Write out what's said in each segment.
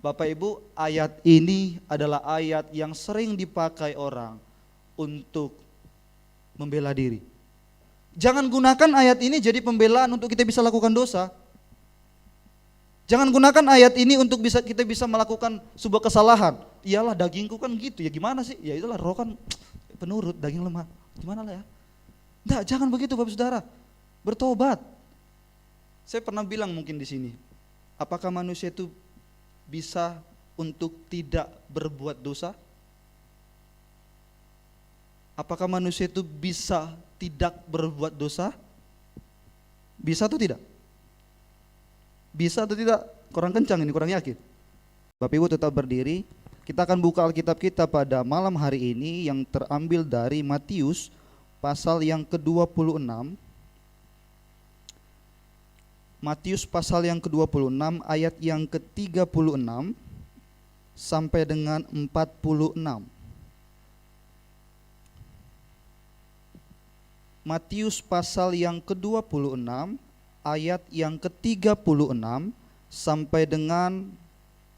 Bapak Ibu, ayat ini adalah ayat yang sering dipakai orang untuk membela diri. Jangan gunakan ayat ini jadi pembelaan untuk kita bisa lakukan dosa. Jangan gunakan ayat ini untuk kita bisa melakukan sebuah kesalahan. Iyalah dagingku kan gitu, ya gimana sih? Ya itulah roh kan penurut, daging lemah. Gimana lah ya? Enggak, jangan begitu Bapak Saudara. Bertobat. Saya pernah bilang mungkin di sini, apakah manusia itu bisa untuk tidak berbuat dosa? Apakah manusia itu bisa tidak berbuat dosa? Bisa atau tidak? Bisa atau tidak? Kurang kencang ini, kurang yakin. Bapak Ibu tetap berdiri. Kita akan buka Alkitab kita pada malam hari ini yang terambil dari Matius pasal yang ke-26. Matius pasal yang ke-26 ayat yang ke-36 sampai dengan 46. Matius pasal yang ke-26 ayat yang ke-36 sampai dengan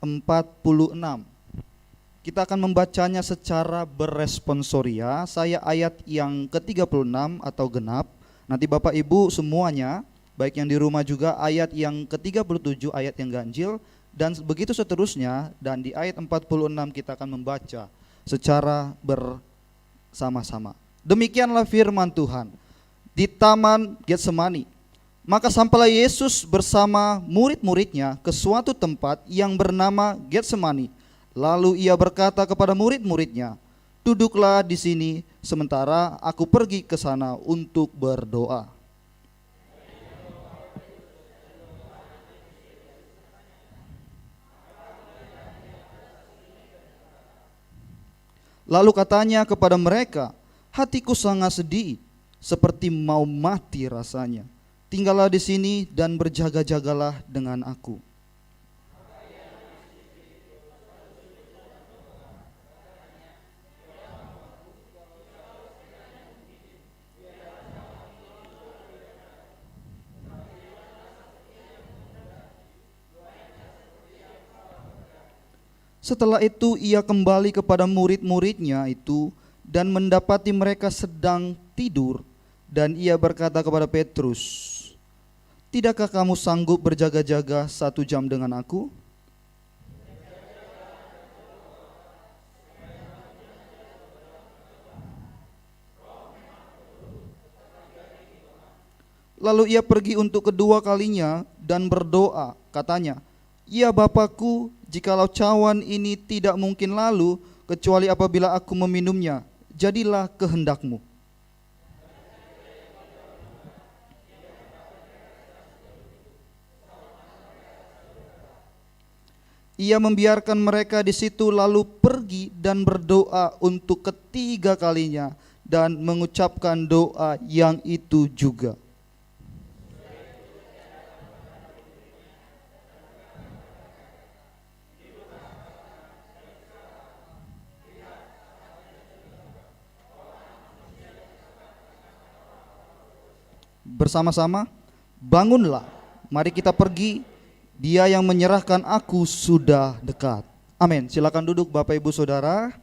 46. Kita akan membacanya secara beresponsoria. Saya ayat yang ke-36 atau genap. Nanti Bapak Ibu semuanya, baik yang di rumah juga, ayat yang ke-37 ayat yang ganjil, dan begitu seterusnya. Dan di ayat 46 kita akan membaca secara bersama-sama. Demikianlah firman Tuhan. Di taman Getsemani, maka sampailah Yesus bersama murid-muridnya ke suatu tempat yang bernama Getsemani. Lalu ia berkata kepada murid-muridnya, duduklah di sini sementara aku pergi ke sana untuk berdoa. Lalu katanya kepada mereka, hatiku sangat sedih, seperti mau mati rasanya. Tinggallah di sini dan berjaga-jagalah dengan aku. Setelah itu ia kembali kepada murid-muridnya itu dan mendapati mereka sedang tidur, dan ia berkata kepada Petrus, tidakkah kamu sanggup berjaga-jaga 1 jam dengan aku? Lalu ia pergi untuk kedua kalinya dan berdoa, katanya, ya Bapakku, jikalau cawan ini tidak mungkin lalu, kecuali apabila aku meminumnya, jadilah kehendakmu. Ia membiarkan mereka di situ lalu pergi dan berdoa untuk ketiga kalinya dan mengucapkan doa yang itu juga. Bersama-sama, bangunlah, mari kita pergi, dia yang menyerahkan aku sudah dekat. Amin. Silakan duduk Bapak Ibu Saudara.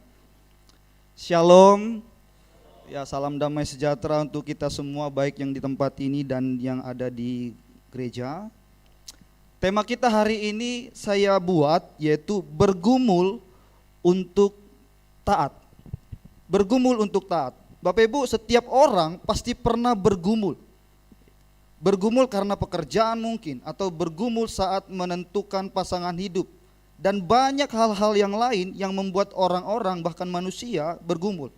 Shalom. Ya, salam damai sejahtera untuk kita semua, baik yang di tempat ini dan yang ada di gereja. Tema kita hari ini saya buat yaitu bergumul untuk taat. Bergumul untuk taat. Bapak Ibu, setiap orang pasti pernah bergumul. Bergumul karena pekerjaan mungkin, atau bergumul saat menentukan pasangan hidup. Dan banyak hal-hal yang lain yang membuat orang-orang bahkan manusia bergumul.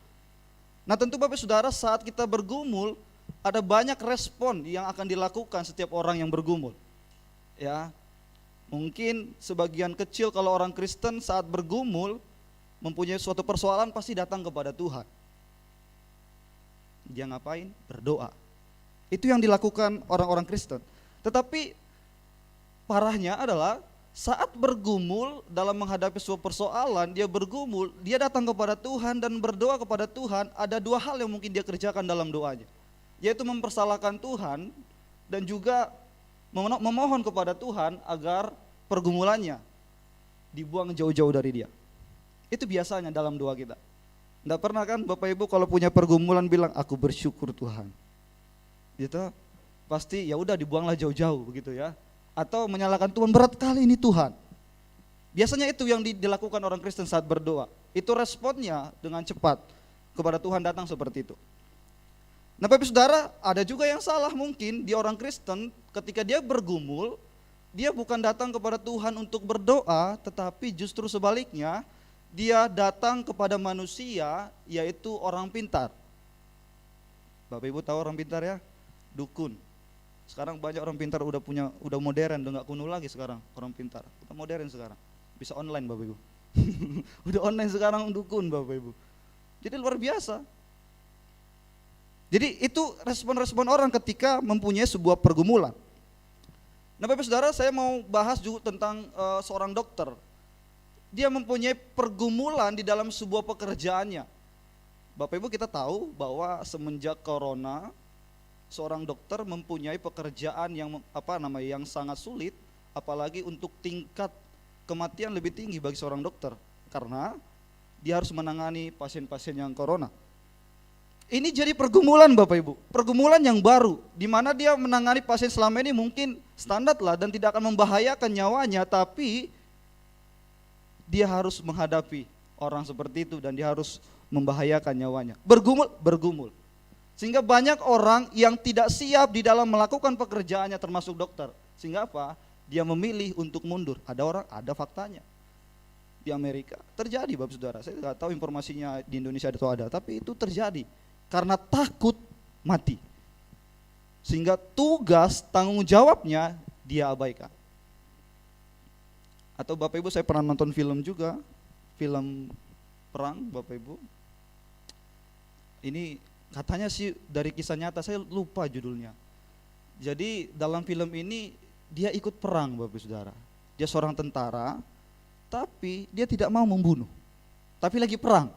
Nah tentu Bapak Saudara, saat kita bergumul ada banyak respon yang akan dilakukan setiap orang yang bergumul. Ya, mungkin sebagian kecil kalau orang Kristen saat bergumul mempunyai suatu persoalan pasti datang kepada Tuhan. Dia ngapain? Berdoa. Itu yang dilakukan orang-orang Kristen. Tetapi parahnya adalah saat bergumul dalam menghadapi sebuah persoalan, dia bergumul, dia datang kepada Tuhan dan berdoa kepada Tuhan. Ada dua hal yang mungkin dia kerjakan dalam doanya, yaitu mempersalahkan Tuhan dan juga memohon kepada Tuhan agar pergumulannya dibuang jauh-jauh dari dia. Itu biasanya dalam doa kita. Enggak pernah kan Bapak Ibu kalau punya pergumulan bilang aku bersyukur Tuhan. Gitu. Pasti ya udah dibuanglah jauh-jauh begitu ya. Atau menyalahkan Tuhan, berat kali ini Tuhan. Biasanya itu yang dilakukan orang Kristen saat berdoa. Itu responnya dengan cepat kepada Tuhan datang seperti itu. Nah Bapak Saudara, ada juga yang salah mungkin di orang Kristen ketika dia bergumul, dia bukan datang kepada Tuhan untuk berdoa, tetapi justru sebaliknya, dia datang kepada manusia, yaitu orang pintar. Bapak Ibu tahu orang pintar ya? Dukun. Sekarang banyak orang pintar udah modern, udah nggak kuno lagi sekarang orang pintar. Udah modern sekarang. Bisa online Bapak Ibu. Udah online sekarang dukun Bapak Ibu. Jadi luar biasa. Jadi itu respon-respon orang ketika mempunyai sebuah pergumulan. Nah Bapak Saudara, saya mau bahas juga tentang seorang dokter. Dia mempunyai pergumulan di dalam sebuah pekerjaannya. Bapak Ibu kita tahu bahwa semenjak corona, seorang dokter mempunyai pekerjaan yang sangat sulit, apalagi untuk tingkat kematian lebih tinggi bagi seorang dokter, karena dia harus menangani pasien-pasien yang corona. Ini jadi pergumulan Bapak Ibu, pergumulan yang baru, di mana dia menangani pasien selama ini mungkin standar lah dan tidak akan membahayakan nyawanya, tapi dia harus menghadapi orang seperti itu dan dia harus membahayakan nyawanya. Bergumul. Sehingga banyak orang yang tidak siap di dalam melakukan pekerjaannya termasuk dokter. Sehingga apa? Dia memilih untuk mundur. Ada faktanya. Di Amerika terjadi Bapak Saudara. Saya tidak tahu informasinya di Indonesia atau ada, tapi itu terjadi karena takut mati. Sehingga tugas tanggung jawabnya dia abaikan. Atau Bapak Ibu, saya pernah nonton film juga, film perang Bapak Ibu. Ini katanya sih dari kisah nyata, saya lupa judulnya. Jadi dalam film ini dia ikut perang Bapak Saudara. Dia seorang tentara, tapi dia tidak mau membunuh. Tapi lagi perang,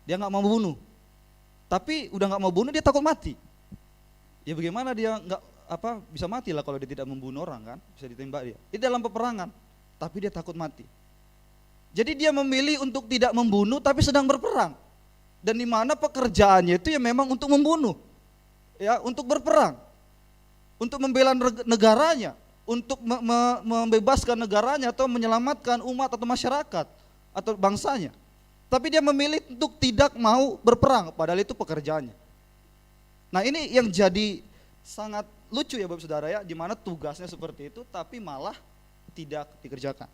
dia nggak mau membunuh. Tapi udah nggak mau bunuh, dia takut mati. Ya bagaimana dia bisa mati lah kalau dia tidak membunuh orang kan? Bisa ditembak dia. Ini dalam peperangan, tapi dia takut mati. Jadi dia memilih untuk tidak membunuh, tapi sedang berperang. Dan di mana pekerjaannya itu ya memang untuk membunuh, ya untuk berperang, untuk membela negaranya, untuk membebaskan negaranya atau menyelamatkan umat atau masyarakat atau bangsanya. Tapi dia memilih untuk tidak mau berperang, padahal itu pekerjaannya. Nah ini yang jadi sangat lucu ya Bapak Saudara ya, di mana tugasnya seperti itu tapi malah tidak dikerjakan.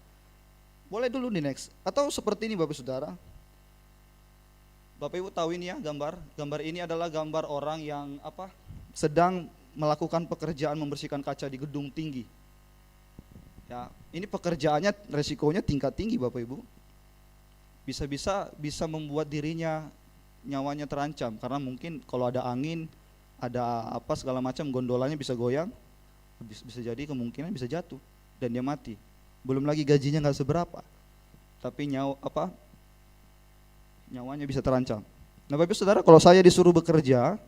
Boleh dulu di next. Atau seperti ini Bapak Saudara. Bapak Ibu tahu ini ya gambar. Gambar ini adalah gambar orang yang sedang melakukan pekerjaan membersihkan kaca di gedung tinggi. Ya, ini pekerjaannya resikonya tingkat tinggi Bapak Ibu. Bisa membuat dirinya nyawanya terancam karena mungkin kalau ada angin, ada segala macam gondolanya bisa goyang, bisa jadi kemungkinan bisa jatuh dan dia mati. Belum lagi gajinya nggak seberapa, tapi nyawanya bisa terancam. Nah Bapak Saudara, kalau saya disuruh bekerja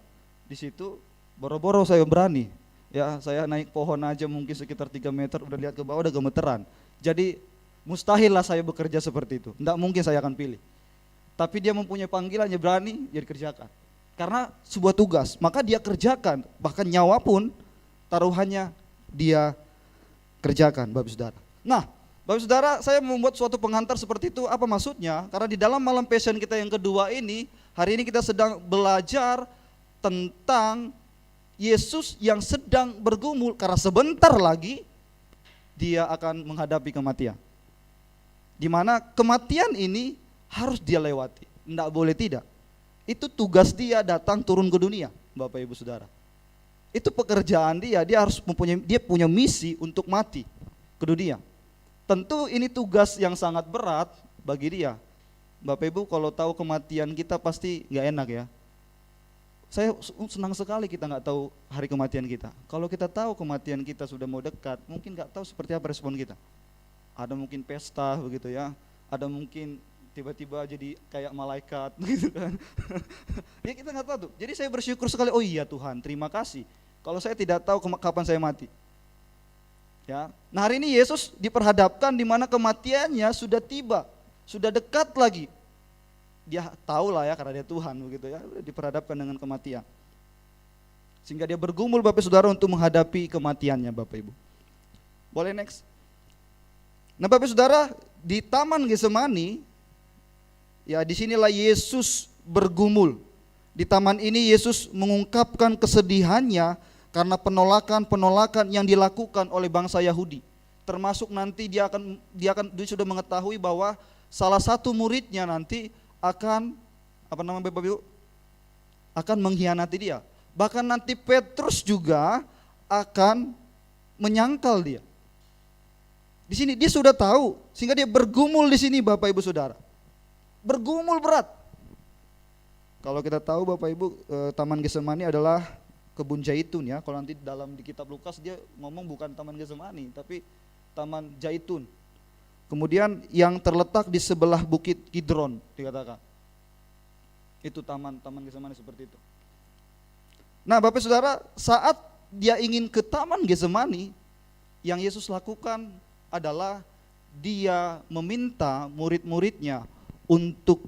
di situ, boro-boro saya berani. Ya saya naik pohon aja mungkin sekitar 3 meter, udah lihat ke bawah udah gemeteran. Jadi mustahil lah saya bekerja seperti itu, tidak mungkin saya akan pilih. Tapi dia mempunyai panggilannya, berani, dia dikerjakan. Karena sebuah tugas, maka dia kerjakan, bahkan nyawa pun taruhannya dia kerjakan Bapak Saudara. Nah Bapak Saudara, saya membuat suatu pengantar seperti itu, apa maksudnya? Karena di dalam malam passion kita yang kedua ini, hari ini kita sedang belajar tentang Yesus yang sedang bergumul, karena sebentar lagi dia akan menghadapi kematian. Di mana kematian ini harus dia lewati, tidak boleh tidak. Itu tugas dia datang turun ke dunia, Bapak Ibu Saudara. Itu pekerjaan dia harus punya misi untuk mati ke dunia. Tentu ini tugas yang sangat berat bagi dia. Bapak Ibu kalau tahu kematian kita pasti nggak enak ya. Saya senang sekali kita nggak tahu hari kematian kita. Kalau kita tahu kematian kita sudah mau dekat, mungkin nggak tahu seperti apa respon kita. Ada mungkin pesta begitu ya, ada mungkin tiba-tiba jadi kayak malaikat gitu kan. Ya kita nggak tahu tuh. Jadi saya bersyukur sekali, oh iya Tuhan terima kasih. Kalau saya tidak tahu kapan saya mati. Ya. Nah, hari ini Yesus diperhadapkan di mana kematiannya sudah tiba, sudah dekat lagi. Dia tahu lah ya karena dia Tuhan begitu ya, diperhadapkan dengan kematian. Sehingga dia bergumul Bapak Saudara untuk menghadapi kematiannya Bapak Ibu. Boleh next. Nah Bapak Saudara, di Taman Getsemani, ya disinilah Yesus bergumul. Di taman ini Yesus mengungkapkan kesedihannya karena penolakan-penolakan yang dilakukan oleh bangsa Yahudi. Termasuk nanti dia sudah mengetahui bahwa salah satu muridnya nanti akan Bapak Ibu? Akan mengkhianati dia. Bahkan nanti Petrus juga akan menyangkal dia. Di sini dia sudah tahu, sehingga dia bergumul di sini Bapak Ibu Saudara. Bergumul berat. Kalau kita tahu Bapak Ibu, Taman Getsemani adalah kebun zaitun ya. Kalau nanti di kitab Lukas dia ngomong bukan Taman Getsemani, tapi Taman Zaitun. Kemudian yang terletak di sebelah Bukit Kidron dikatakan. Itu Taman Getsemani seperti itu. Nah Bapak Saudara, saat dia ingin ke Taman Getsemani, yang Yesus lakukan adalah dia meminta murid-muridnya untuk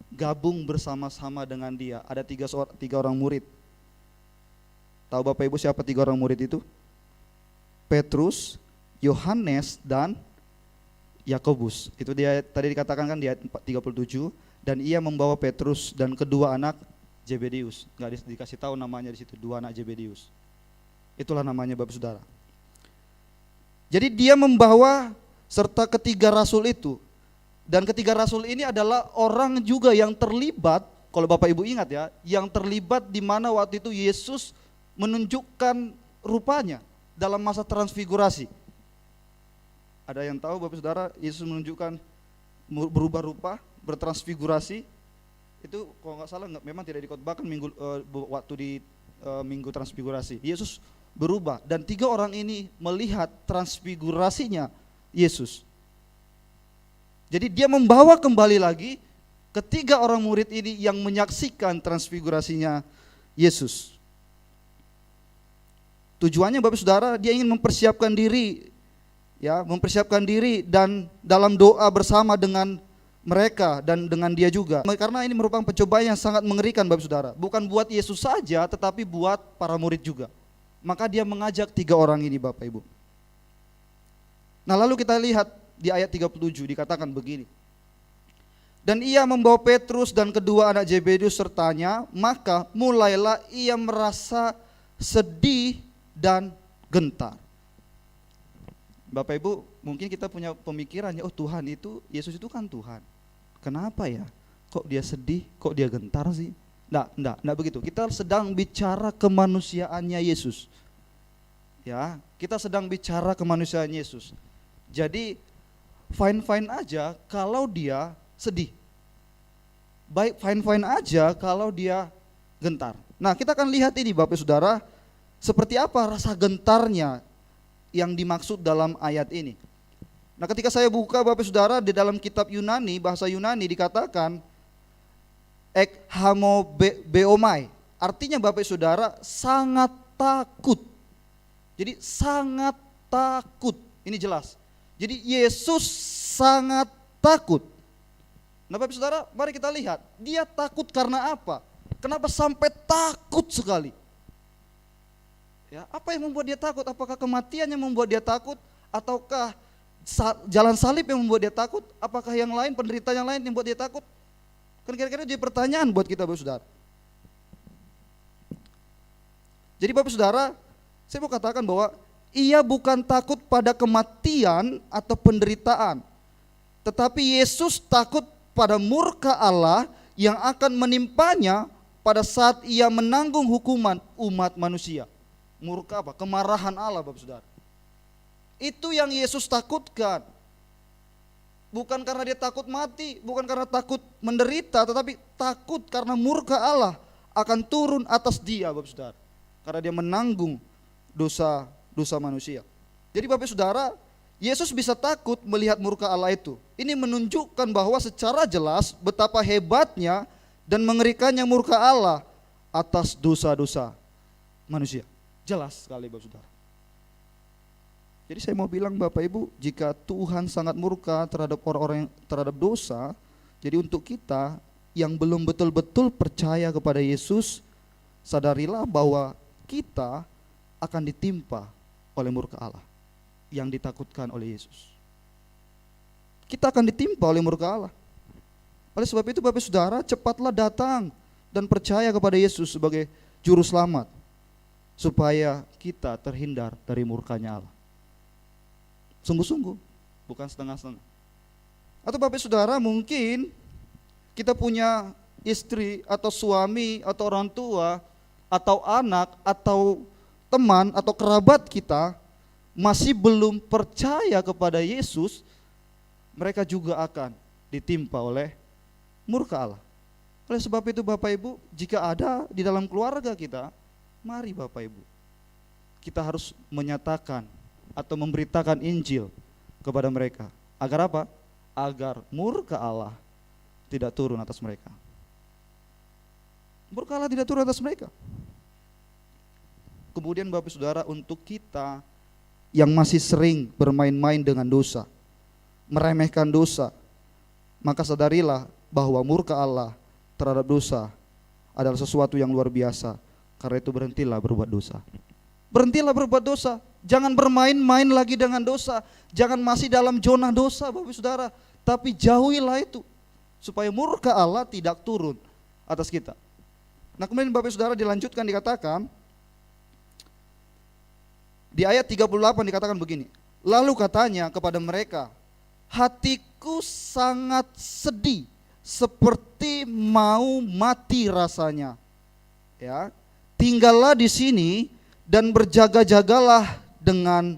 gabung bersama-sama dengan dia. Ada tiga orang murid. Tahu Bapak Ibu siapa tiga orang murid itu? Petrus, Yohanes, dan Yakobus. Itu dia tadi dikatakan kan di ayat 37. Dan ia membawa Petrus dan kedua anak Zebedeus. Nggak dikasih tahu namanya di situ, dua anak Zebedeus. Itulah namanya Bapak Saudara. Jadi dia membawa serta ketiga rasul itu. Dan ketiga rasul ini adalah orang juga yang terlibat, kalau Bapak Ibu ingat ya, yang terlibat di mana waktu itu Yesus menunjukkan rupanya dalam masa transfigurasi. Ada yang tahu Bapak Saudara, Yesus menunjukkan berubah rupa, bertransfigurasi. Itu kalau nggak salah memang tidak dikhotbahkan waktu di minggu transfigurasi. Yesus berubah dan tiga orang ini melihat transfigurasinya Yesus. Jadi dia membawa kembali lagi ketiga orang murid ini yang menyaksikan transfigurasinya Yesus. Tujuannya Bapak Saudara, dia ingin mempersiapkan diri, ya, mempersiapkan diri dan dalam doa bersama dengan mereka dan dengan dia juga. Karena ini merupakan pencobaan yang sangat mengerikan Bapak Saudara. Bukan buat Yesus saja, tetapi buat para murid juga. Maka dia mengajak tiga orang ini Bapak Ibu. Nah lalu kita lihat di ayat 37 dikatakan begini. Dan ia membawa Petrus dan kedua anak Zebedeus sertanya, maka mulailah ia merasa sedih dan gentar. Bapak Ibu, mungkin kita punya pemikirannya, oh Tuhan itu, Yesus itu kan Tuhan. Kenapa ya? Kok dia sedih, kok dia gentar sih? Enggak begitu. Kita sedang bicara kemanusiaannya Yesus. Ya, kita sedang bicara kemanusiaan Yesus. Jadi fine-fine aja kalau dia sedih. Baik fine-fine aja kalau dia gentar. Nah kita akan lihat ini Bapak Saudara, seperti apa rasa gentarnya yang dimaksud dalam ayat ini. Nah ketika saya buka Bapak Saudara di dalam kitab Yunani, bahasa Yunani dikatakan ek beomai. Artinya Bapak Saudara sangat takut. Jadi sangat takut, ini jelas. Jadi Yesus sangat takut. Nah Bapak Saudara, mari kita lihat, dia takut karena apa? Kenapa sampai takut sekali? Ya, apa yang membuat dia takut? Apakah kematian yang membuat dia takut? Ataukah jalan salib yang membuat dia takut? Apakah yang lain, penderitaan yang lain yang membuat dia takut? Kan kira-kira jadi pertanyaan buat kita Bapak Saudara. Jadi Bapak Saudara, saya mau katakan bahwa ia bukan takut pada kematian atau penderitaan, tetapi Yesus takut pada murka Allah yang akan menimpanya pada saat ia menanggung hukuman umat manusia. Murka apa? Kemarahan Allah Bapak Saudara. Itu yang Yesus takutkan. Bukan karena dia takut mati, bukan karena takut menderita, tetapi takut karena murka Allah akan turun atas dia Bapak Saudara. Karena dia menanggung dosa manusia. Jadi Bapak Saudara, Yesus bisa takut melihat murka Allah itu. Ini menunjukkan bahwa secara jelas betapa hebatnya dan mengerikannya murka Allah atas dosa-dosa manusia. Jelas sekali Bapak Saudara. Jadi saya mau bilang Bapak Ibu, jika Tuhan sangat murka terhadap orang-orang yang terhadap dosa, jadi untuk kita yang belum betul-betul percaya kepada Yesus, sadarilah bahwa kita akan ditimpa oleh murka Allah yang ditakutkan oleh Yesus. Kita akan ditimpa oleh murka Allah. Oleh sebab itu Bapak Saudara, cepatlah datang dan percaya kepada Yesus sebagai juru selamat, supaya kita terhindar dari murkanya Allah. Sungguh-sungguh, bukan setengah-setengah. Atau Bapak Saudara, mungkin kita punya istri atau suami atau orang tua atau anak atau teman atau kerabat kita masih belum percaya kepada Yesus, mereka juga akan ditimpa oleh murka Allah. Oleh sebab itu Bapak Ibu, jika ada di dalam keluarga kita, mari Bapak Ibu, kita harus menyatakan atau memberitakan Injil kepada mereka. Agar apa? Agar murka Allah tidak turun atas mereka. Murka Allah tidak turun atas mereka. Kemudian Bapak Saudara, untuk kita yang masih sering bermain-main dengan dosa, meremehkan dosa, maka sadarilah bahwa murka Allah terhadap dosa adalah sesuatu yang luar biasa. Karena itu berhentilah berbuat dosa. Berhentilah berbuat dosa. Jangan bermain-main lagi dengan dosa. Jangan masih dalam zona dosa Bapak Saudara. Tapi jauhilah itu, supaya murka Allah tidak turun atas kita. Nah kemudian Bapak Saudara dilanjutkan, dikatakan di ayat 38 dikatakan begini. Lalu katanya kepada mereka, hatiku sangat sedih, seperti mau mati rasanya. Ya, tinggallah di sini dan berjaga-jagalah dengan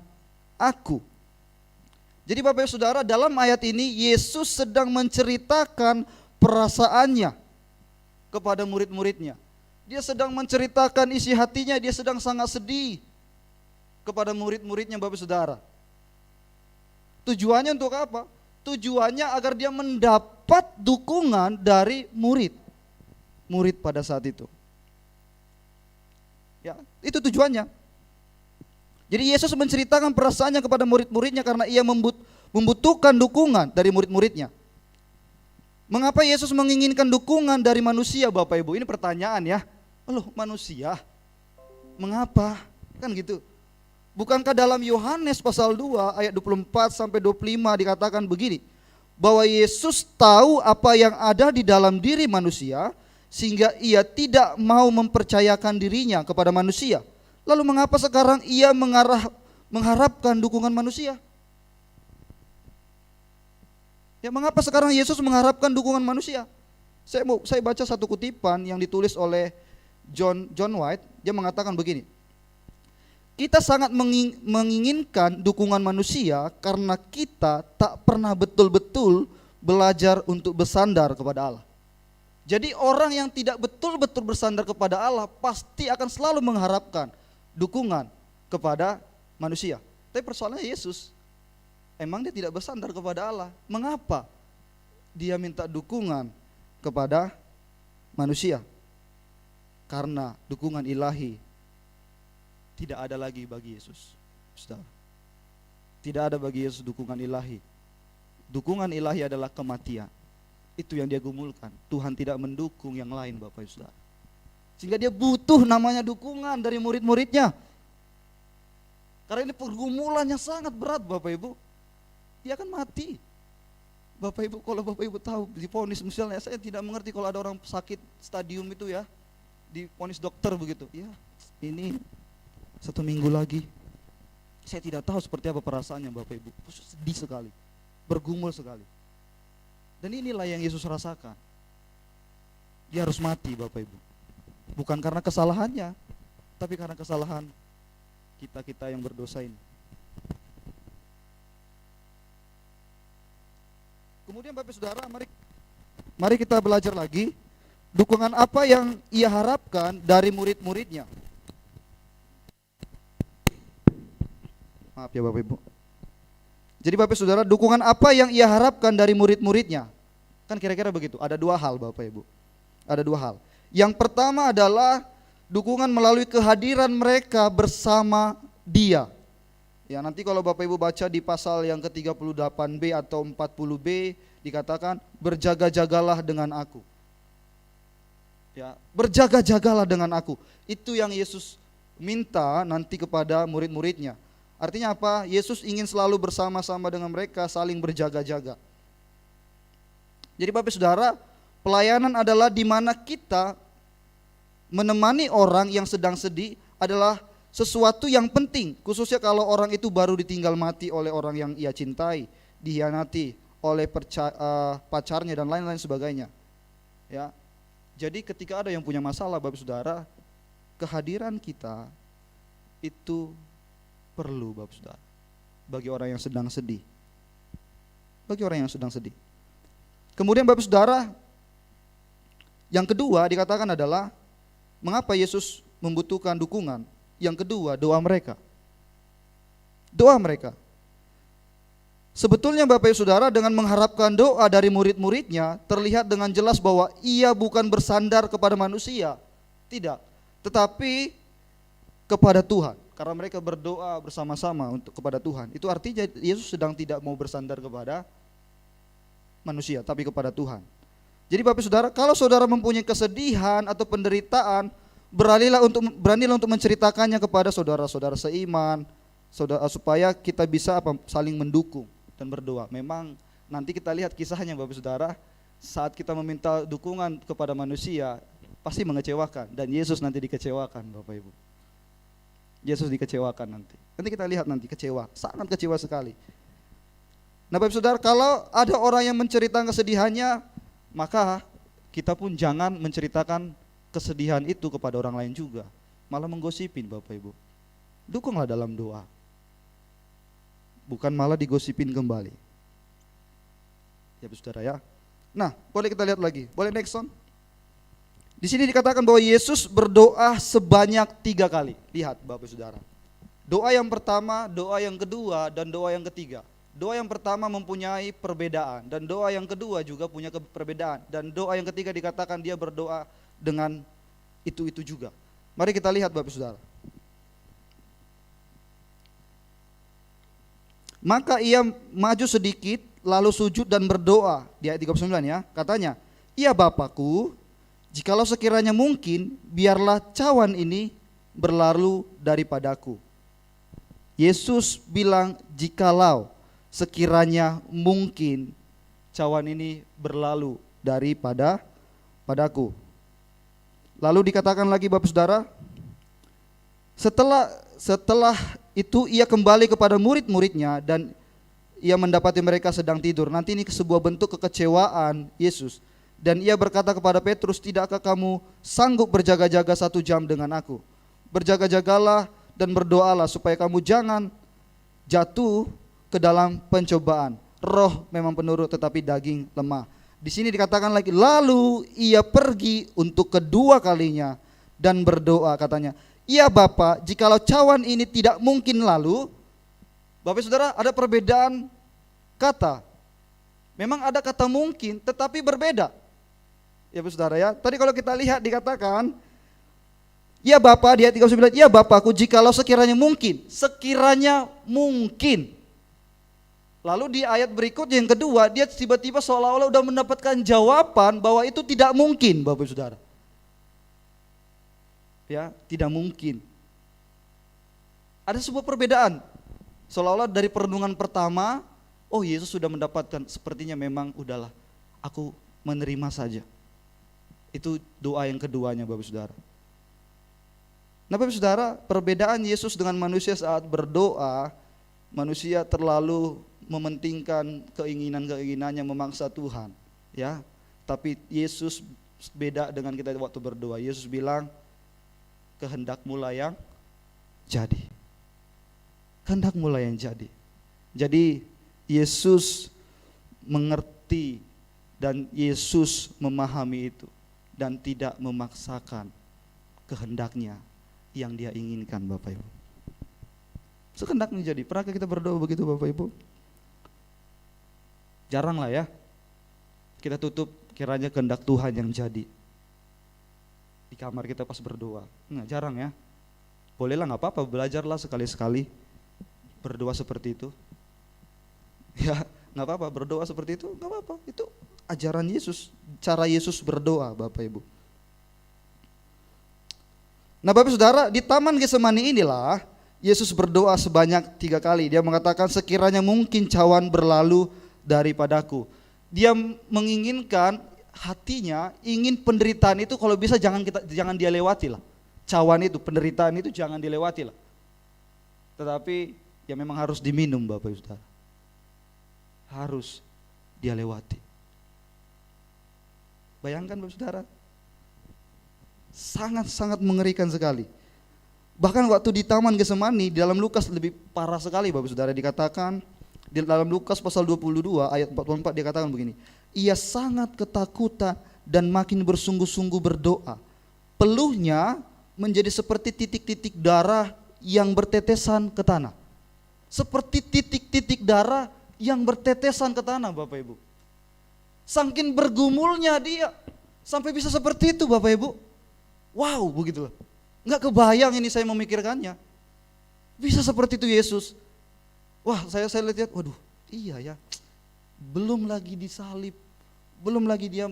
aku. Jadi Bapak Saudara, dalam ayat ini Yesus sedang menceritakan perasaannya kepada murid-muridnya. Dia sedang menceritakan isi hatinya, dia sedang sangat sedih kepada murid-muridnya Bapak Saudara. Tujuannya untuk apa? Tujuannya agar dia mendapat dukungan dari murid pada saat itu. Ya, itu tujuannya. Jadi Yesus menceritakan perasaannya kepada murid-muridnya karena ia membutuhkan dukungan dari murid-muridnya. Mengapa Yesus menginginkan dukungan dari manusia Bapak Ibu? Ini pertanyaan ya. Loh, manusia? Mengapa? Kan gitu. Bukankah dalam Yohanes pasal 2 ayat 24 sampai 25 dikatakan begini, bahwa Yesus tahu apa yang ada di dalam diri manusia sehingga ia tidak mau mempercayakan dirinya kepada manusia. Lalu mengapa sekarang ia mengharapkan dukungan manusia? Ya, mengapa sekarang Yesus mengharapkan dukungan manusia? Saya baca satu kutipan yang ditulis oleh John White. Dia mengatakan begini, kita sangat menginginkan dukungan manusia karena kita tak pernah betul-betul belajar untuk bersandar kepada Allah. Jadi orang yang tidak betul-betul bersandar kepada Allah pasti akan selalu mengharapkan dukungan kepada manusia. Tapi persoalannya Yesus, emang dia tidak bersandar kepada Allah. Mengapa dia minta dukungan kepada manusia? Karena dukungan ilahi tidak ada lagi bagi Yesus. Saudara, tidak ada bagi Yesus dukungan ilahi. Dukungan ilahi adalah kematian. Itu yang dia gumulkan. Tuhan tidak mendukung yang lain Bapak Ibu Saudara. Sehingga dia butuh namanya dukungan dari murid-muridnya. Karena ini pergumulannya sangat berat Bapak Ibu. Dia akan mati. Bapak Ibu, kalau Bapak Ibu tahu divonis misalnya, saya tidak mengerti kalau ada orang sakit stadium itu ya, divonis dokter begitu. Ya, ini 1 minggu lagi. Saya tidak tahu seperti apa perasaannya Bapak Ibu. Sedih sekali, bergumul sekali. Dan inilah yang Yesus rasakan. Dia harus mati Bapak Ibu. Bukan karena kesalahannya, tapi karena kesalahan kita yang berdosa ini. Kemudian Bapak Saudara, mari kita belajar lagi dukungan apa yang ia harapkan dari murid-muridnya. Maaf ya Bapak Ibu. Jadi Bapak Saudara, dukungan apa yang ia harapkan dari murid-muridnya? Kan kira-kira begitu. Ada 2 hal Bapak Ibu. Ada 2 hal. Yang pertama adalah dukungan melalui kehadiran mereka bersama dia. Ya, nanti kalau Bapak Ibu baca di pasal yang ke-38b atau 40b dikatakan berjaga-jagalah dengan aku. Ya, berjaga-jagalah dengan aku. Itu yang Yesus minta nanti kepada murid-muridnya. Artinya apa? Yesus ingin selalu bersama-sama dengan mereka, saling berjaga-jaga. Jadi Bapak Saudara, pelayanan adalah di mana kita menemani orang yang sedang sedih adalah sesuatu yang penting, khususnya kalau orang itu baru ditinggal mati oleh orang yang ia cintai, dihianati oleh pacarnya dan lain-lain sebagainya. Ya. Jadi ketika ada yang punya masalah, Bapak Saudara, kehadiran kita itu perlu, Bapak Saudara, bagi orang yang sedang sedih. Bagi orang yang sedang sedih. Kemudian Bapak Saudara, yang kedua dikatakan adalah mengapa Yesus membutuhkan dukungan? Yang kedua, doa mereka. Doa mereka. Sebetulnya Bapak Ibu Saudara, dengan mengharapkan doa dari murid-muridnya, terlihat dengan jelas bahwa ia bukan bersandar kepada manusia. Tidak. Tetapi kepada Tuhan. Karena mereka berdoa bersama-sama untuk kepada Tuhan. Itu artinya Yesus sedang tidak mau bersandar kepada manusia, tapi kepada Tuhan. Jadi Bapak Saudara, kalau saudara mempunyai kesedihan atau penderitaan, beranilah untuk menceritakannya kepada saudara-saudara seiman, supaya kita bisa saling mendukung dan berdoa. Memang nanti kita lihat kisahnya Bapak Saudara, saat kita meminta dukungan kepada manusia pasti mengecewakan, dan Yesus nanti dikecewakan Bapak Ibu. Yesus dikecewakan nanti. Nanti kita lihat nanti kecewa, sangat kecewa sekali. Nah Bapak Saudara, kalau ada orang yang menceritakan kesedihannya, maka kita pun jangan menceritakan kesedihan itu kepada orang lain juga, malah menggosipin Bapak Ibu. Dukunglah dalam doa, bukan malah digosipin kembali. Ya Saudara ya. Nah, boleh kita lihat lagi, boleh next on. Di sini dikatakan bahwa Yesus berdoa sebanyak 3 kali. Lihat Bapak Saudara. Doa yang pertama, doa yang kedua, dan doa yang ketiga. Doa yang pertama mempunyai perbedaan, dan doa yang kedua juga punya perbedaan, dan doa yang ketiga dikatakan dia berdoa dengan itu juga. Mari kita lihat Bapak Saudara. Maka ia maju sedikit lalu sujud dan berdoa. Di ayat 39 ya, katanya, "Ya Bapakku, jikalau sekiranya mungkin, biarlah cawan ini berlalu daripadaku." Yesus bilang jikalau sekiranya mungkin cawan ini berlalu padaku. Lalu dikatakan lagi Bapak Saudara, setelah itu ia kembali kepada murid-muridnya dan ia mendapati mereka sedang tidur. Nanti ini sebuah bentuk kekecewaan Yesus. Dan ia berkata kepada Petrus, "Tidakkah kamu sanggup berjaga-jaga 1 jam dengan aku? Berjaga-jagalah dan berdoalah supaya kamu jangan jatuh ke dalam pencobaan. Roh memang penurut tetapi daging lemah." Di sini dikatakan lagi, lalu ia pergi untuk kedua kalinya dan berdoa, katanya, "Ya Bapa, jikalau cawan ini tidak mungkin lalu." Bapak Saudara, ada perbedaan kata. Memang ada kata mungkin tetapi berbeda. Ya Bapak Saudara ya. Tadi kalau kita lihat dikatakan, "Ya Bapa," di ayat 39, "Ya Bapakku, jikalau sekiranya mungkin." Sekiranya mungkin. Lalu di ayat berikutnya yang kedua, dia tiba-tiba seolah-olah udah mendapatkan jawaban bahwa itu tidak mungkin, Bapak Saudara. Ya, tidak mungkin. Ada sebuah perbedaan. Seolah-olah dari perenungan pertama, oh Yesus sudah mendapatkan, sepertinya memang udahlah, aku menerima saja. Itu doa yang keduanya Bapak Saudara. Nah Bapak Saudara, perbedaan Yesus dengan manusia saat berdoa, manusia terlalu mementingkan keinginan-keinginannya, memaksa Tuhan, ya. Tapi Yesus beda dengan kita waktu berdoa. Yesus bilang, "Kehendakmu lah yang jadi." Kehendakmu lah yang jadi. Jadi Yesus mengerti dan Yesus memahami itu dan tidak memaksakan kehendaknya yang dia inginkan, Bapak Ibu. Sekehendaknya jadi. Pernahkah kita berdoa begitu Bapak Ibu? Jarang lah ya. Kita tutup kiranya kehendak Tuhan yang jadi di kamar kita pas berdoa. Jarang ya. Bolehlah, gak apa-apa, belajarlah sekali-sekali. berdoa seperti itu? Ya, nggak apa-apa berdoa seperti itu, nggak apa-apa. Itu ajaran Yesus, cara Yesus berdoa, Bapak Ibu. Nah, Bapak Saudara, di Taman Getsemani inilah Yesus berdoa sebanyak 3 kali. Dia mengatakan, sekiranya mungkin cawan berlalu daripadaku. Dia menginginkan, hatinya ingin penderitaan itu kalau bisa jangan dia lewati lah. Cawan itu, penderitaan itu jangan dilewati lah. Tetapi ya memang harus diminum, Bapak Ibu Saudara. Harus dia lewati. Bayangkan, Bapak Saudara, sangat-sangat mengerikan sekali. Bahkan waktu di Taman Getsemani, di dalam Lukas lebih parah sekali, Bapak Saudara. Dikatakan di dalam Lukas pasal 22 ayat 44 dikatakan begini, ia sangat ketakutan dan makin bersungguh-sungguh berdoa. Peluhnya menjadi seperti titik-titik darah yang bertetesan ke tanah. Seperti titik-titik darah yang bertetesan ke tanah, Bapak Ibu. Saking bergumulnya dia sampai bisa seperti itu, Bapak Ibu. Wow, begitulah. Nggak kebayang ini saya memikirkannya. Bisa seperti itu Yesus. Wah, saya lihat, waduh, iya ya. Belum lagi disalib, belum lagi dia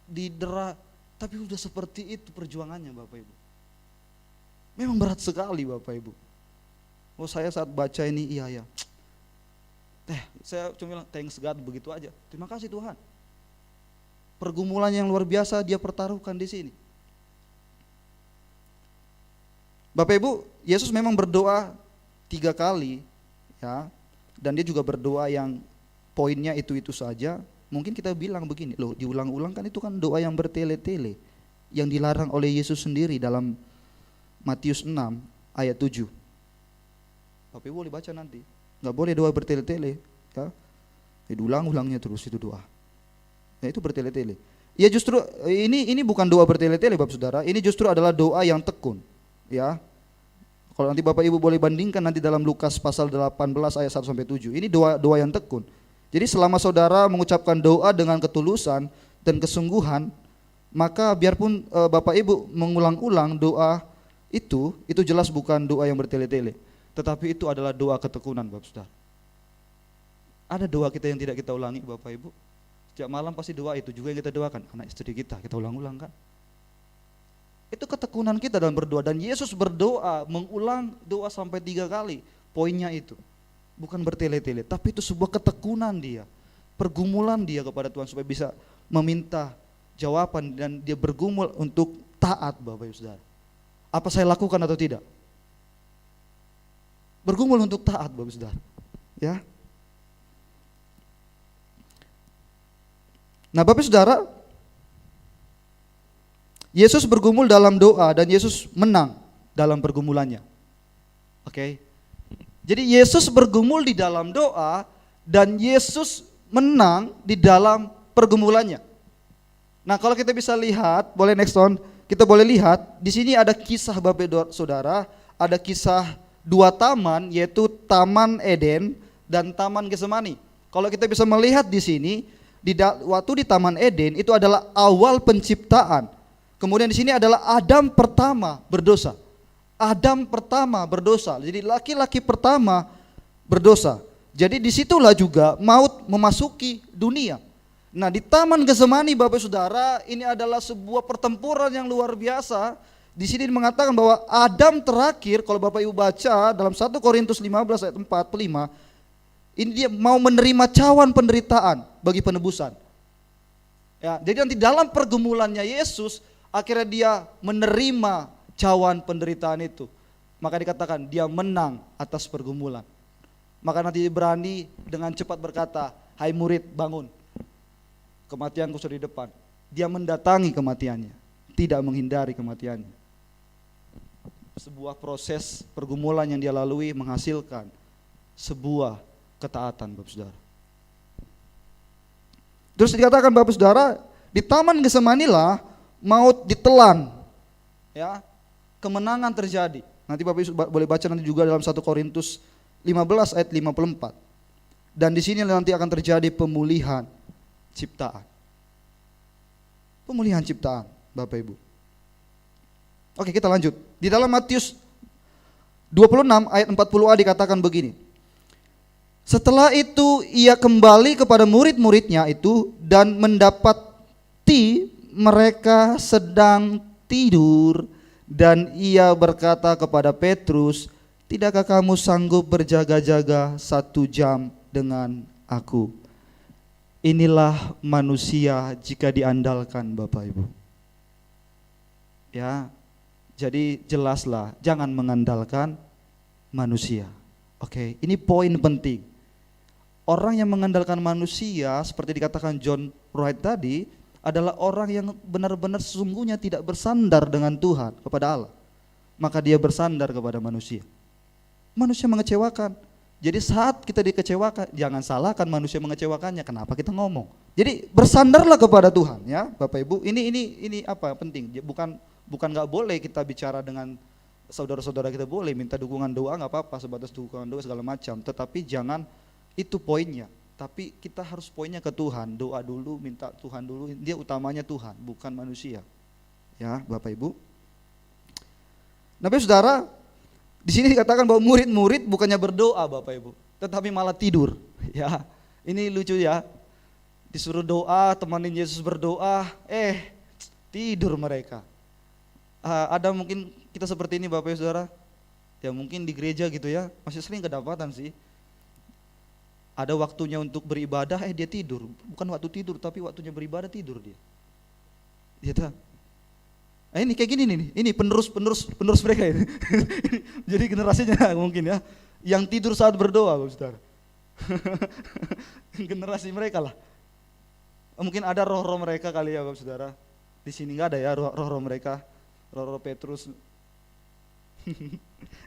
didera, tapi udah seperti itu perjuangannya, Bapak Ibu. Memang berat sekali, Bapak Ibu. Oh, saya saat baca ini, iya ya. Saya cuma bilang thanks God, begitu aja. Terima kasih Tuhan. Pergumulan yang luar biasa dia pertaruhkan di sini. Bapak Ibu, Yesus memang berdoa 3 kali, ya, dan dia juga berdoa yang poinnya itu saja. Mungkin kita bilang begini, loh, diulang-ulang kan, itu kan doa yang bertele-tele, yang dilarang oleh Yesus sendiri dalam Matius 6 ayat 7. Bapak Ibu boleh baca nanti, nggak boleh doa bertele-tele, ya, diulang-ulangnya terus itu doa. Ya, itu bertele-tele. Ya justru ini bukan doa bertele-tele, Bapak Saudara, ini justru adalah doa yang tekun. Ya, kalau nanti Bapak Ibu boleh bandingkan nanti dalam Lukas pasal 18 ayat 1-7. Ini doa yang tekun. Jadi selama saudara mengucapkan doa dengan ketulusan dan kesungguhan, maka biarpun Bapak Ibu mengulang-ulang doa itu jelas bukan doa yang bertele-tele, tetapi itu adalah doa ketekunan, Bapak Saudara. Ada doa kita yang tidak kita ulangi, Bapak Ibu. Setiap malam pasti doa itu juga yang kita doakan, anak istri kita ulang-ulang kan. Itu ketekunan kita dalam berdoa, dan Yesus berdoa mengulang doa sampai 3 kali. Poinnya itu bukan bertele-tele, tapi itu sebuah ketekunan dia, pergumulan dia kepada Tuhan supaya bisa meminta jawaban, dan dia bergumul untuk taat, Bapak Ibu Saudara. Apa saya lakukan atau tidak? Bergumul untuk taat, Bapak Ibu Saudara. Ya. Nah, Bapak Ibu Saudara, Yesus bergumul dalam doa dan Yesus menang dalam pergumulannya. Oke. Jadi Yesus bergumul di dalam doa dan Yesus menang di dalam pergumulannya. Nah, kalau kita bisa lihat, boleh next on, kita boleh lihat di sini ada kisah, Bapak Saudara, ada kisah 2 taman, yaitu Taman Eden dan Taman Getsemani. Kalau kita bisa melihat di sini, waktu di Taman Eden itu adalah awal penciptaan. Kemudian di sini adalah Adam pertama berdosa. Adam pertama berdosa. Jadi laki-laki pertama berdosa. Jadi disitulah juga maut memasuki dunia. Nah, di Taman Getsemani, Bapak Saudara, ini adalah sebuah pertempuran yang luar biasa. Di sini mengatakan bahwa Adam terakhir, kalau Bapak Ibu baca dalam 1 Korintus 15 ayat 45, ini dia mau menerima cawan penderitaan bagi penebusan. Ya, jadi nanti dalam pergumulannya Yesus, akhirnya dia menerima cawan penderitaan itu. Maka dikatakan dia menang atas pergumulan. Maka nanti berani dengan cepat berkata, hai murid, bangun, kematianku sudah di depan. Dia mendatangi kematiannya, tidak menghindari kematiannya. Sebuah proses pergumulan yang dia lalui menghasilkan sebuah ketaatan, Bapak Saudara. Terus dikatakan, Bapak Saudara, di Taman Getsemani lah maut ditelan, ya, kemenangan terjadi. Nanti Bapak Ibu boleh baca nanti juga dalam 1 Korintus 15 ayat 54. Dan di sini nanti akan terjadi pemulihan ciptaan. Pemulihan ciptaan, Bapak Ibu. Oke, kita lanjut. Di dalam Matius 26 ayat 40a dikatakan begini. Setelah itu ia kembali kepada murid-muridnya itu dan mendapati mereka sedang tidur, dan ia berkata kepada Petrus, "Tidakkah kamu sanggup berjaga-jaga 1 jam dengan aku?" Inilah manusia jika diandalkan, Bapak Ibu. Ya, jadi jelaslah jangan mengandalkan manusia. Oke, ini poin penting. Orang yang mengandalkan manusia, seperti dikatakan John Wright tadi, adalah orang yang benar-benar sesungguhnya tidak bersandar dengan Tuhan, kepada Allah. Maka dia bersandar kepada manusia. Manusia mengecewakan. Jadi saat kita dikecewakan, jangan salahkan manusia mengecewakannya. Kenapa kita ngomong? Jadi bersandarlah kepada Tuhan, ya, Bapak Ibu. Ini apa penting? Bukan nggak boleh kita bicara dengan saudara-saudara kita, boleh minta dukungan doa, nggak apa-apa, sebatas dukungan doa segala macam. Tetapi jangan itu poinnya. Tapi kita harus poinnya ke Tuhan, doa dulu, minta Tuhan dulu. Dia utamanya Tuhan, bukan manusia. Ya, Bapak Ibu. Nah, Saudara, di sini dikatakan bahwa murid-murid bukannya berdoa, Bapak Ibu, tetapi malah tidur. Ya, ini lucu ya. Disuruh doa, temanin Yesus berdoa, tidur mereka. Ada mungkin kita seperti ini, Bapak Ibu Saudara. Ya mungkin di gereja gitu ya, masih sering kedapatan sih. Ada waktunya untuk beribadah, dia tidur. Bukan waktu tidur, tapi waktunya beribadah tidur dia. Gitu. Nah, ini kayak gini nih, ini penerus mereka ini. Jadi generasinya mungkin ya, yang tidur saat berdoa, Bapak Saudara. Generasi mereka lah. Mungkin ada roh-roh mereka kali ya, Bapak Saudara. Di sini nggak ada ya roh-roh mereka, roh-roh Petrus.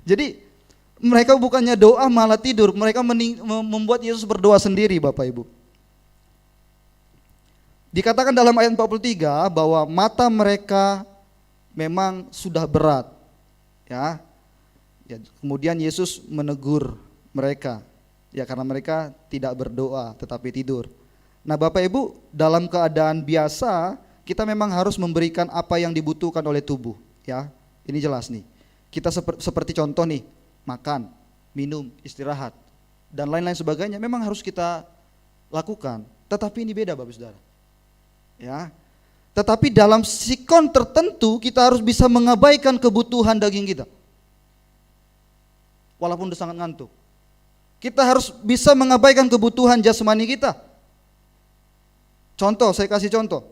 Jadi mereka bukannya doa malah tidur, mereka membuat Yesus berdoa sendiri, Bapak Ibu. Dikatakan dalam ayat 43 bahwa mata mereka memang sudah berat. Ya. Kemudian Yesus menegur mereka. Ya, karena mereka tidak berdoa tetapi tidur. Nah, Bapak Ibu, dalam keadaan biasa kita memang harus memberikan apa yang dibutuhkan oleh tubuh, ya. Ini jelas nih. Kita seperti contoh nih, makan, minum, istirahat, dan lain-lain sebagainya memang harus kita lakukan. Tetapi ini beda, Bapak Saudara. Ya. Tetapi dalam sikon tertentu kita harus bisa mengabaikan kebutuhan daging kita. Walaupun udah sangat ngantuk. Kita harus bisa mengabaikan kebutuhan jasmani kita. Contoh, saya kasih contoh.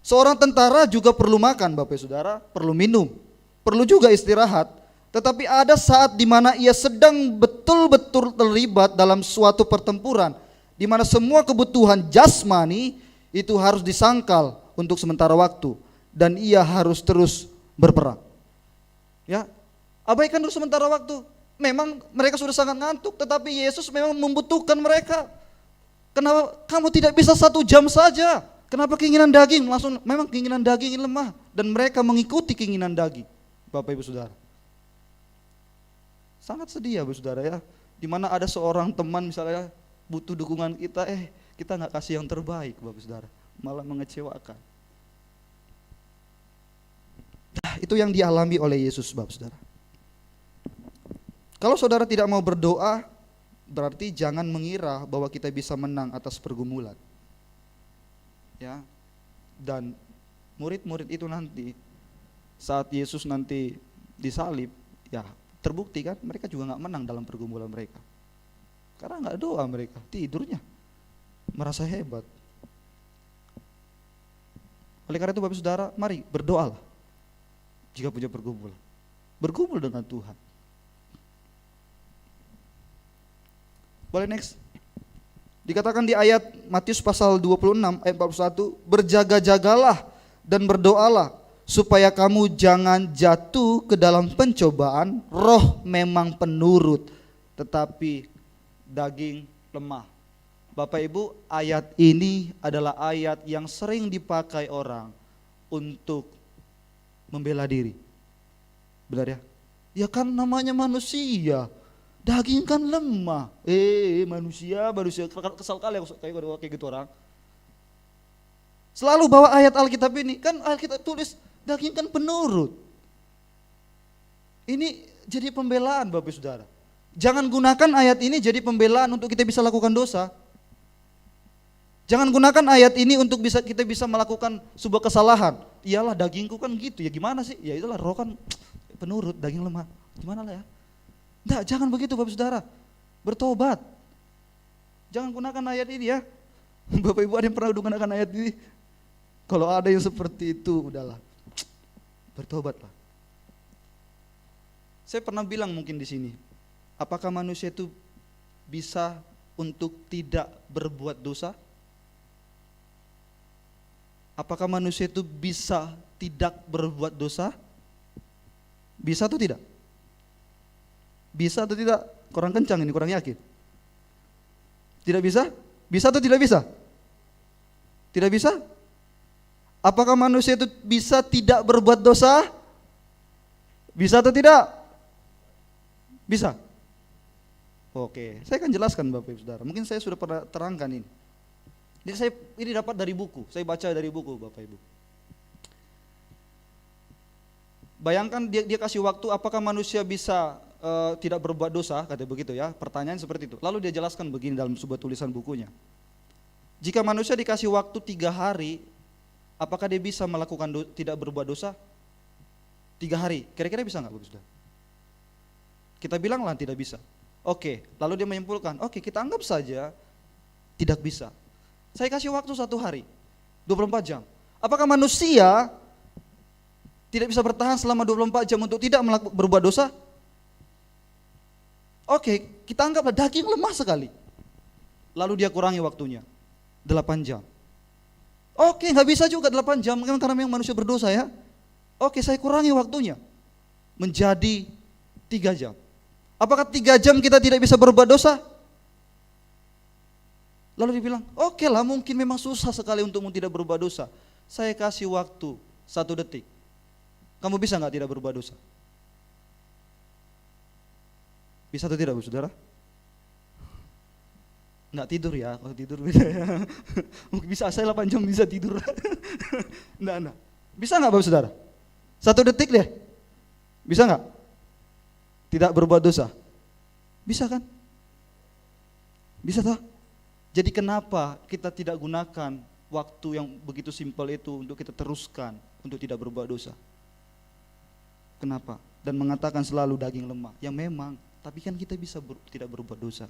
Seorang tentara juga perlu makan, Bapak Saudara, perlu minum, perlu juga istirahat. Tetapi ada saat di mana ia sedang betul-betul terlibat dalam suatu pertempuran, di mana semua kebutuhan jasmani itu harus disangkal untuk sementara waktu, dan ia harus terus berperang. Ya, abaikan dulu sementara waktu. Memang mereka sudah sangat ngantuk, tetapi Yesus memang membutuhkan mereka. Kenapa kamu tidak bisa 1 jam saja? Kenapa keinginan daging langsung? Memang keinginan daging ini lemah, dan mereka mengikuti keinginan daging, Bapak Ibu Saudara. Sangat sedih ya, Bapak Saudara ya. Dimana ada seorang teman misalnya butuh dukungan kita, kita nggak kasih yang terbaik, Bapak Saudara, malah mengecewakan. Nah, itu yang dialami oleh Yesus, Bapak Saudara. Kalau saudara tidak mau berdoa, berarti jangan mengira bahwa kita bisa menang atas pergumulan. Ya. Dan murid-murid itu nanti saat Yesus nanti disalib, ya terbukti kan mereka juga nggak menang dalam pergumulan mereka. Karena nggak doa mereka, tidurnya, merasa hebat. Oleh karena itu Bapak Saudara, mari berdoalah jika punya pergumulan. Bergumul dengan Tuhan. Boleh next. Dikatakan di ayat Matius pasal 26 ayat 41, berjaga-jagalah dan berdoalah supaya kamu jangan jatuh ke dalam pencobaan. Roh memang penurut, tetapi daging lemah. Bapak Ibu, ayat ini adalah ayat yang sering dipakai orang untuk membela diri. Benar ya? Ya kan namanya manusia, daging kan lemah. Manusia kesal kali kayak gitu orang. Selalu bawa ayat Alkitab ini, kan Alkitab tulis daging kan penurut. Ini jadi pembelaan Bapak Saudara. Jangan gunakan ayat ini jadi pembelaan untuk kita bisa lakukan dosa. Jangan gunakan ayat ini untuk kita bisa melakukan sebuah kesalahan. Iyalah dagingku kan gitu, ya gimana sih? Ya itulah roh kan penurut, daging lemah. Gimana lah ya? Enggak, jangan begitu Bapak Saudara. Bertobat. Jangan gunakan ayat ini ya. Bapak Ibu ada yang pernah gunakan ayat ini? Kalau ada yang seperti itu, udahlah. Bertobatlah. Saya pernah bilang mungkin di sini, apakah manusia itu bisa untuk tidak berbuat dosa? Apakah manusia itu bisa tidak berbuat dosa? Bisa atau tidak? Bisa atau tidak? Kurang kencang ini, kurang yakin. Tidak bisa? Bisa atau tidak bisa? Tidak bisa? Apakah manusia itu bisa tidak berbuat dosa? Bisa atau tidak? Bisa. Oke, saya akan jelaskan Bapak Ibu Saudara. Mungkin saya sudah pernah terangkan ini. Jadi ini dapat dari buku, saya baca dari buku Bapak Ibu. Bayangkan dia kasih waktu, apakah manusia bisa tidak berbuat dosa, kata begitu ya. Pertanyaan seperti itu. Lalu dia jelaskan begini dalam sebuah tulisan bukunya. Jika manusia dikasih waktu 3 hari, apakah dia bisa melakukan tidak berbuat dosa? 3 hari, kira-kira bisa nggak Bapak Saudara? Kita bilanglah tidak bisa. Oke, lalu dia menyimpulkan, oke kita anggap saja tidak bisa. Saya kasih waktu 1 hari, 24 jam. Apakah manusia tidak bisa bertahan selama 24 jam untuk tidak berbuat dosa? Oke, kita anggaplah daging lemah sekali. Lalu dia kurangi waktunya, 8 jam. Oke, nggak bisa juga 8 jam, karena memang manusia berdosa ya. Oke, saya kurangi waktunya menjadi 3 jam. Apakah 3 jam kita tidak bisa berbuat dosa? Lalu dia bilang, oke lah mungkin memang susah sekali untukmu tidak berbuat dosa. Saya kasih waktu 1 detik. Kamu bisa nggak tidak berbuat dosa? Bisa atau tidak Bu Saudara? Nggak tidur ya, kalau tidur beda ya. Mungkin bisa, saya 8 jam bisa tidur. Enggak. Bisa nggak Bapak Saudara? 1 detik deh. Bisa nggak? Tidak berbuat dosa? Bisa kan? Bisa toh? Jadi kenapa kita tidak gunakan waktu yang begitu simpel itu untuk kita teruskan untuk tidak berbuat dosa? Kenapa? Dan mengatakan selalu daging lemah. Yang memang, tapi kan kita bisa tidak berbuat dosa.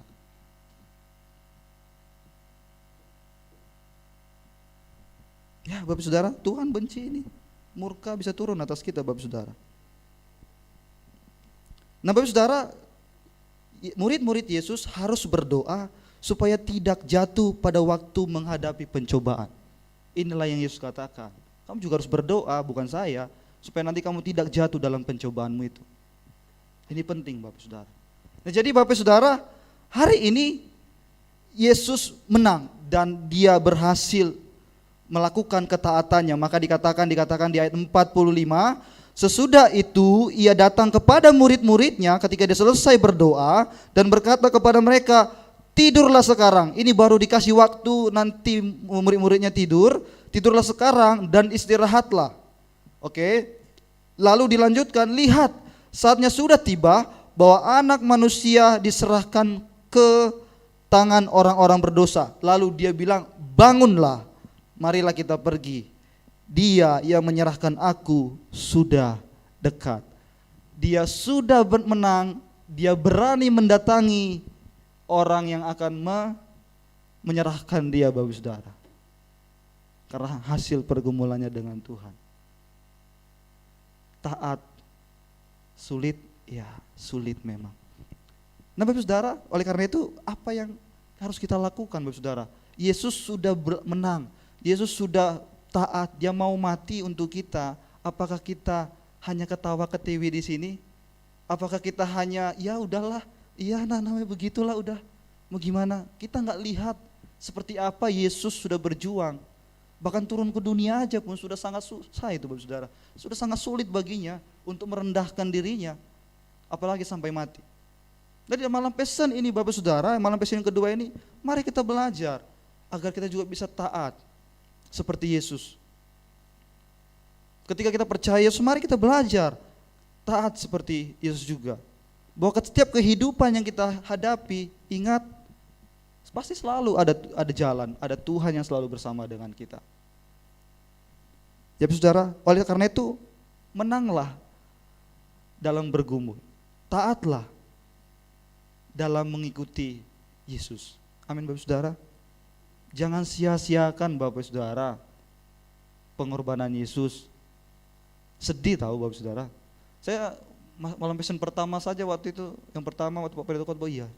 Ya Bapak Saudara, Tuhan benci ini. Murka bisa turun atas kita Bapak Saudara. Nah Bapak Saudara, murid-murid Yesus harus berdoa supaya tidak jatuh pada waktu menghadapi pencobaan. Inilah yang Yesus katakan. Kamu juga harus berdoa, bukan saya, supaya nanti kamu tidak jatuh dalam pencobaanmu itu. Ini penting Bapak Saudara. Nah jadi Bapak Saudara, hari ini Yesus menang dan dia berhasil melakukan ketaatannya. Maka dikatakan di ayat 45, sesudah itu ia datang kepada murid-muridnya ketika dia selesai berdoa dan berkata kepada mereka, tidurlah sekarang. Ini baru dikasih waktu nanti murid-muridnya tidurlah sekarang dan istirahatlah. Oke. Lalu dilanjutkan, lihat saatnya sudah tiba bahwa anak manusia diserahkan ke tangan orang-orang berdosa. Lalu dia bilang, bangunlah, marilah kita pergi. Dia yang menyerahkan aku sudah dekat. Dia sudah menang, dia berani mendatangi orang yang akan menyerahkan dia Bapak Saudara. Karena hasil pergumulannya dengan Tuhan. Taat, sulit, ya sulit memang. Nah Bapak Saudara, oleh karena itu apa yang harus kita lakukan Bapak Saudara? Yesus sudah menang, Yesus sudah taat, dia mau mati untuk kita. Apakah kita hanya ketawa ketiwi di sini? Apakah kita hanya ya udahlah, iya namanya begitulah udah, mau gimana? Kita nggak lihat seperti apa Yesus sudah berjuang. Bahkan turun ke dunia aja pun sudah sangat susah itu Bapak Saudara. Sudah sangat sulit baginya untuk merendahkan dirinya, apalagi sampai mati. Jadi malam pesan ini Bapak Saudara, malam pesan yang kedua ini, mari kita belajar agar kita juga bisa taat seperti Yesus. Ketika kita percaya Yesus, mari kita belajar taat seperti Yesus juga. Bahwa setiap kehidupan yang kita hadapi, ingat pasti selalu ada jalan, ada Tuhan yang selalu bersama dengan kita. Ya saudara, oleh karena itu menanglah dalam bergumul, taatlah dalam mengikuti Yesus. Amin Bapak Saudara. Jangan sia-siakan Bapak Saudara pengorbanan Yesus. Sedih tahu Bapak Saudara. Saya malam pesan pertama saja waktu itu, yang pertama waktu Pak Pendeta khotbah, iya,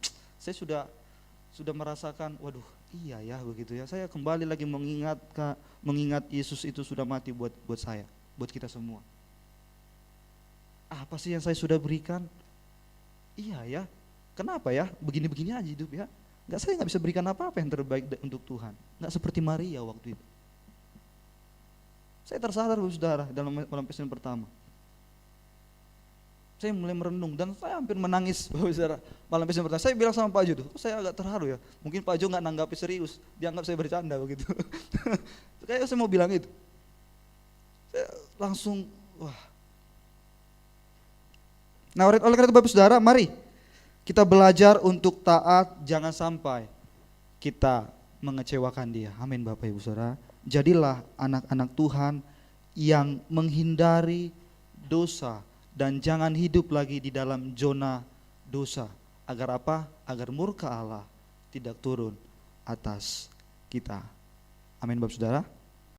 saya sudah merasakan, waduh, iya ya begitu ya. Saya kembali lagi mengingat Yesus itu sudah mati buat saya, buat kita semua. Apa sih yang saya sudah berikan? Iya ya. Kenapa ya? Begini-begini aja hidup ya. Saya nggak bisa berikan apa-apa yang terbaik untuk Tuhan. Nggak seperti Maria waktu itu. Saya tersadar Bapak Saudara dalam malam pesan pertama. Saya mulai merenung dan saya hampir menangis Bapak Saudara. Malam pesan pertama saya bilang sama Pak Jo, saya agak terharu ya. Mungkin Pak Jo nggak nanggapi serius, dianggap saya bercanda begitu. Kayak saya mau bilang itu. Saya langsung wah. Nah, oleh karena itu Bapak Saudara, mari kita belajar untuk taat, jangan sampai kita mengecewakan Dia. Amin Bapak Ibu Saudara. Jadilah anak-anak Tuhan yang menghindari dosa dan jangan hidup lagi di dalam zona dosa. Agar apa? Agar murka Allah tidak turun atas kita. Amin Bapak Saudara.